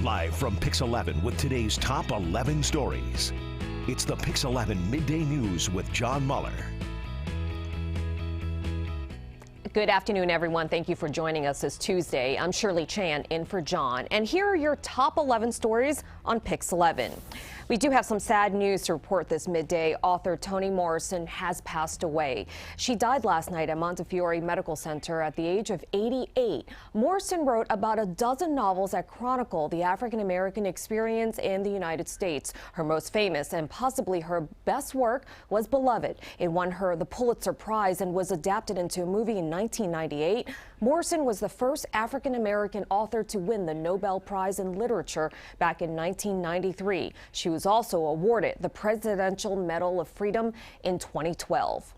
Live from Pix 11 with today's top 11 stories. It's the Pix 11 Midday News with John Muller. Good afternoon, everyone. Thank you for joining us this Tuesday. I'm Shirley Chan in for John, and here are your top 11 stories on Pix 11. We do have some sad news to report this midday. Author Toni Morrison has passed away. She died last night at Montefiore Medical Center at the age of 88. Morrison wrote about a dozen novels that chronicle the African-American experience in the United States. Her most famous and possibly her best work was Beloved. It won her the Pulitzer Prize and was adapted into a movie in 1998. Morrison was the first African-American author to win the Nobel Prize in Literature back in 1993. She was also awarded the Presidential Medal of Freedom in 2012.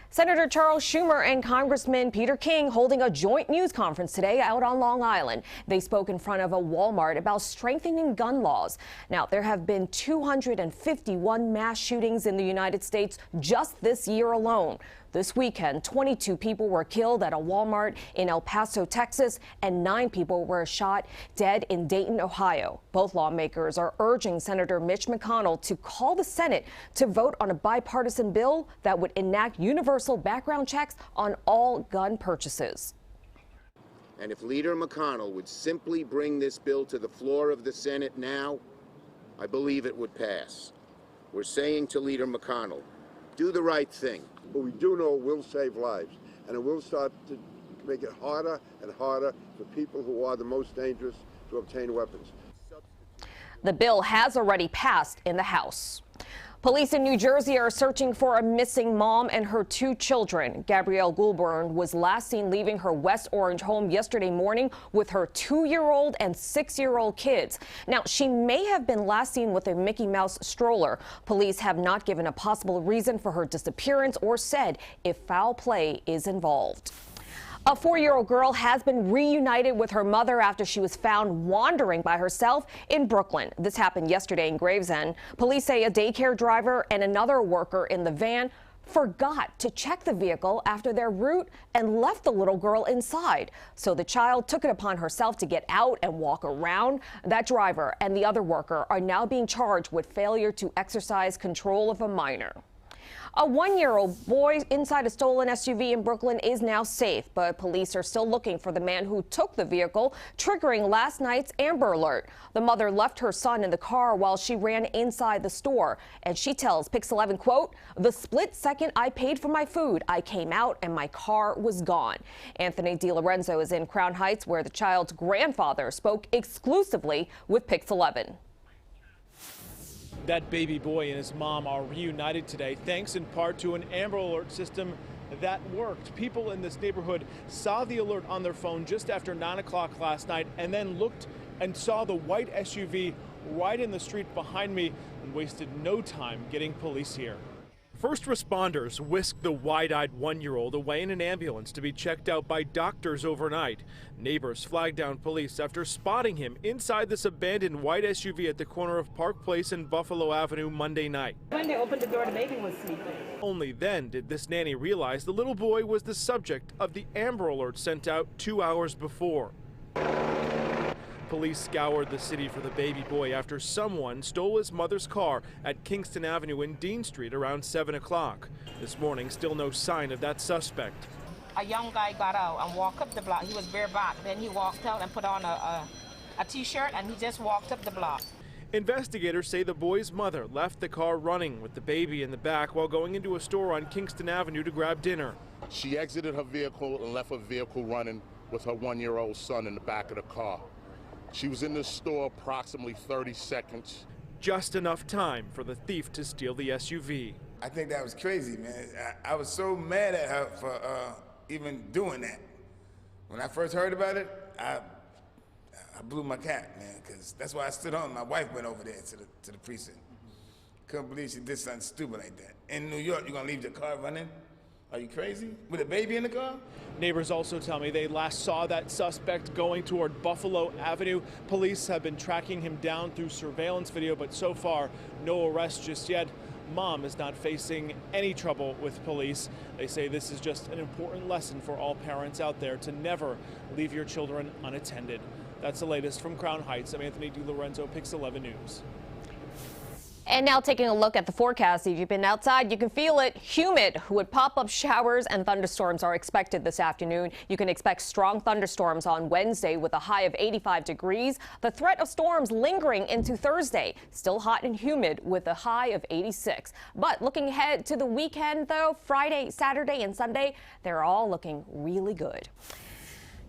Senator Charles Schumer and Congressman Peter King holding a joint news conference today out on Long Island. They spoke in front of a Walmart about strengthening gun laws. Now, there have been 251 mass shootings in the United States just this year alone. This weekend, 22 people were killed at a Walmart in El Paso, Texas, and 9 people were shot dead in Dayton, Ohio. Both lawmakers are urging Senator Mitch McConnell to call the Senate to vote on a bipartisan bill that would enact universal background checks on all gun purchases. And if Leader McConnell would simply bring this bill to the floor of the Senate now, I believe it would pass. We're saying to Leader McConnell, do the right thing. But we do know it will save lives, and it will start to make it harder and harder for people who are the most dangerous to obtain weapons. The bill has already passed in the House. Police in New Jersey are searching for a missing mom and her 2 children. Gabrielle Goulburn was last seen leaving her West Orange home yesterday morning with her 2-year-old and 6-year-old kids. Now, she may have been last seen with a Mickey Mouse stroller. Police have not given a possible reason for her disappearance or said if foul play is involved. A 4-year-old girl has been reunited with her mother after she was found wandering by herself in Brooklyn. This happened yesterday in Gravesend. Police say a daycare driver and another worker in the van forgot to check the vehicle after their route and left the little girl inside. So the child took it upon herself to get out and walk around. That driver and the other worker are now being charged with failure to exercise control of a minor. A 1-year-old boy inside a stolen SUV in Brooklyn is now safe, but police are still looking for the man who took the vehicle, triggering last night's Amber Alert. The mother left her son in the car while she ran inside the store, and she tells Pix 11, quote, "The split second I paid for my food, I came out and my car was gone." Anthony DiLorenzo is in Crown Heights, where the child's grandfather spoke exclusively with Pix 11. That baby boy and his mom are reunited today, thanks in part to an Amber Alert system that worked. People in this neighborhood saw the alert on their phone just after 9 o'clock last night and then looked and saw the white SUV right in the street behind me and wasted no time getting police here. First responders whisked the wide-eyed 1-year-old away in an ambulance to be checked out by doctors overnight. Neighbors flagged down police after spotting him inside this abandoned white SUV at the corner of Park Place and Buffalo Avenue Monday night. When they opened the door, the baby was sleeping. Only then did this nanny realize the little boy was the subject of the Amber Alert sent out 2 hours before. Police scoured the city for the baby boy after someone stole his mother's car at Kingston Avenue and Dean Street around 7 o'clock. This morning, still no sign of that suspect. A young guy got out and walked up the block. He was bareback. Then he walked out and put on a T-shirt, and he just walked up the block. Investigators say the boy's mother left the car running with the baby in the back while going into a store on Kingston Avenue to grab dinner. She exited her vehicle and left her vehicle running with her 1-year-old son in the back of the car. She was in the store approximately 30 seconds. Just enough time for the thief to steal the SUV. I think that was crazy, man. I was so mad at her for even doing that. When I first heard about it, I blew my cap, man, because that's why I stood on. My wife went over there to the precinct. Couldn't believe she did something stupid like that. In New York, you're gonna leave your car running? Are you crazy? With a baby in the car? Neighbors also tell me they last saw that suspect going toward Buffalo Avenue. Police have been tracking him down through surveillance video, but so far, no arrest just yet. Mom is not facing any trouble with police. They say this is just an important lesson for all parents out there to never leave your children unattended. That's the latest from Crown Heights. I'm Anthony DiLorenzo, Pix 11 News. And now taking a look at the forecast. If you've been outside, you can feel it. Humid with pop-up showers and thunderstorms are expected this afternoon. You can expect strong thunderstorms on Wednesday with a high of 85 degrees. The threat of storms lingering into Thursday. Still hot and humid with a high of 86. But looking ahead to the weekend, though, Friday, Saturday, and Sunday, they're all looking really good.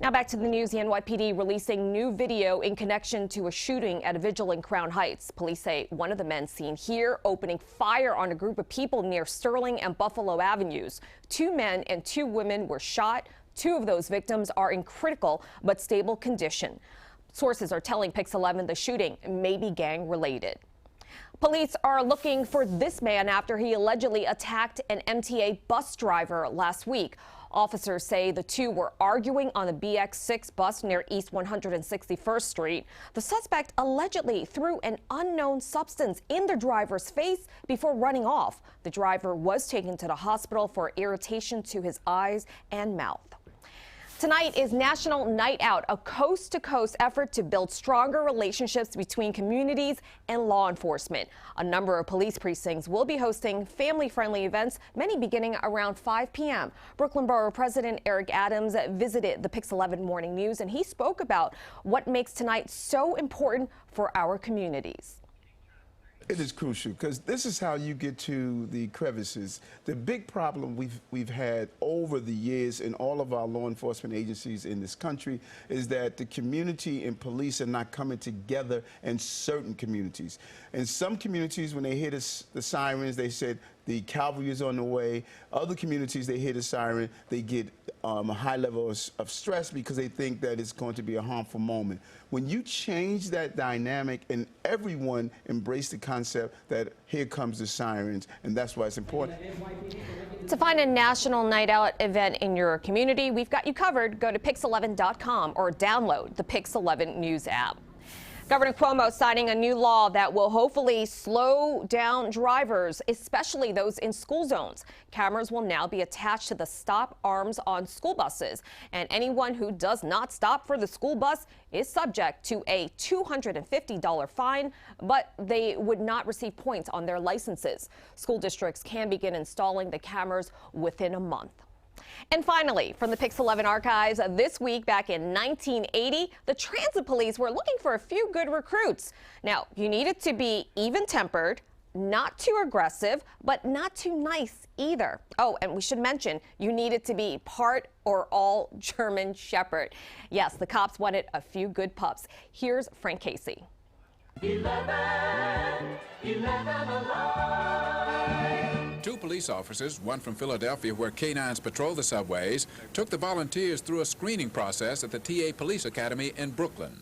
Now back to the news. The NYPD releasing new video in connection to a shooting at a vigil in Crown Heights. Police say one of the men seen here opening fire on a group of people near Sterling and Buffalo Avenues. 2 men and 2 women were shot. 2 of those victims are in critical but stable condition. Sources are telling Pix 11 the shooting may be gang related. Police are looking for this man after he allegedly attacked an MTA bus driver last week. Officers say the 2 were arguing on the BX6 bus near East 161st Street. The suspect allegedly threw an unknown substance in the driver's face before running off. The driver was taken to the hospital for irritation to his eyes and mouth. Tonight is National Night Out, a coast-to-coast effort to build stronger relationships between communities and law enforcement. A number of police precincts will be hosting family-friendly events, many beginning around 5 p.m. Brooklyn Borough President Eric Adams visited the Pix 11 Morning News, and he spoke about what makes tonight so important for our communities. It is crucial because this is how you get to the crevices. The big problem we've had over the years in all of our law enforcement agencies in this country is that the community and police are not coming together in certain communities. In some communities, when they hear the sirens, they said the cavalry is on the way. Other communities, they hear the siren, they get a high level of stress because they think that it's going to be a harmful moment. When you change that dynamic and everyone embrace the concept that here comes the sirens, and that's why it's important. To find a National Night Out event in your community, we've got you covered. Go to pix11.com or download the Pix 11 News app. Governor Cuomo signing a new law that will hopefully slow down drivers, especially those in school zones. Cameras will now be attached to the stop arms on school buses, and anyone who does not stop for the school bus is subject to a $250 fine, but they would not receive points on their licenses. School districts can begin installing the cameras within a month. And finally, from the Pix 11 archives, this week back in 1980, the transit police were looking for a few good recruits. Now, you needed to be even-tempered, not too aggressive, but not too nice either. Oh, and we should mention, you needed to be part or all German Shepherd. Yes, the cops wanted a few good pups. Here's Frank Casey. 11 alive. 2 police officers, one from Philadelphia where canines patrol the subways, took the volunteers through a screening process at the TA Police Academy in Brooklyn.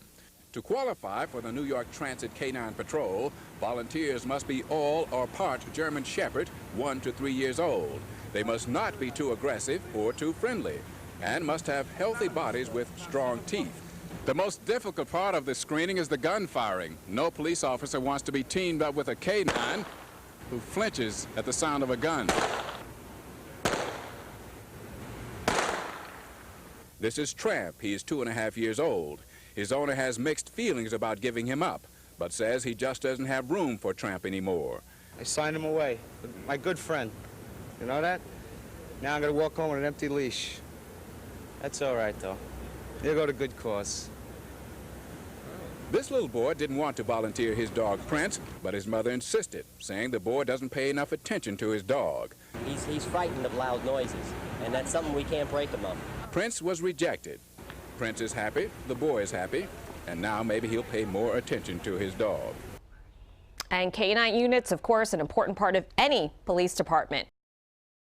To qualify for the New York Transit Canine Patrol, volunteers must be all or part German Shepherd, 1 to 3 years old. They must not be too aggressive or too friendly, and must have healthy bodies with strong teeth. The most difficult part of the screening is the gun firing. No police officer wants to be teamed up with a canine who flinches at the sound of a gun. This is Tramp. He is 2.5 years old. His owner has mixed feelings about giving him up, but says he just doesn't have room for Tramp anymore. I signed him away, my good friend. You know that? Now I'm going to walk home with an empty leash. That's all right, though. He'll go to good cause. This little boy didn't want to volunteer his dog Prince, but his mother insisted, saying the boy doesn't pay enough attention to his dog. He's frightened of loud noises, and that's something we can't break him of. Prince was rejected. Prince is happy, the boy is happy, and now maybe he'll pay more attention to his dog. And canine units, of course, an important part of any police department.